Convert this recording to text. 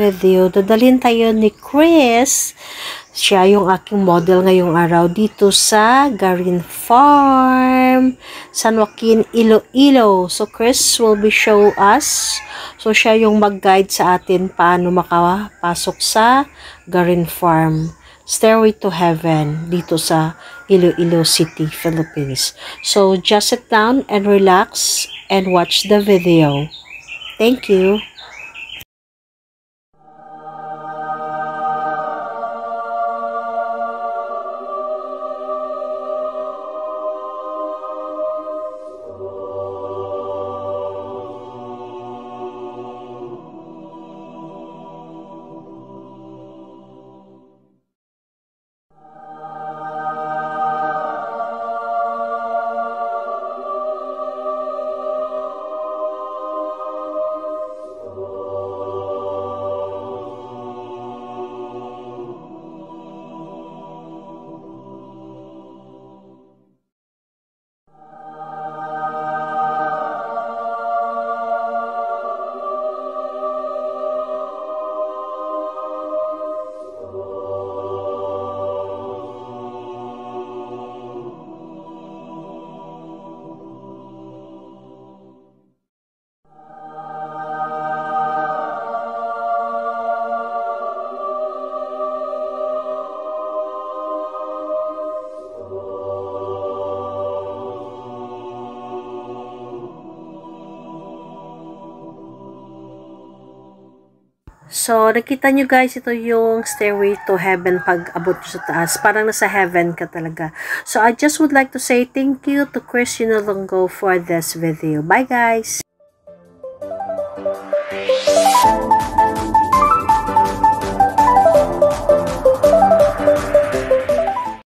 Video, dadalhin tayo ni Chris. Siya yung aking model ngayong araw dito sa Garin Farm, San Joaquin, Iloilo. So Chris will be show us. So siya yung mag-guide sa atin paano makapasok sa Garin Farm, Stairway to Heaven dito sa Iloilo City, Philippines. So just sit down and relax and watch the video. Thank you. So, nakita nyo guys, ito yung Stairway to Heaven pag abot nyo sa taas. Parang nasa heaven ka talaga. So, I just would like to say thank you to Chris Yunulongo for this video. Bye guys!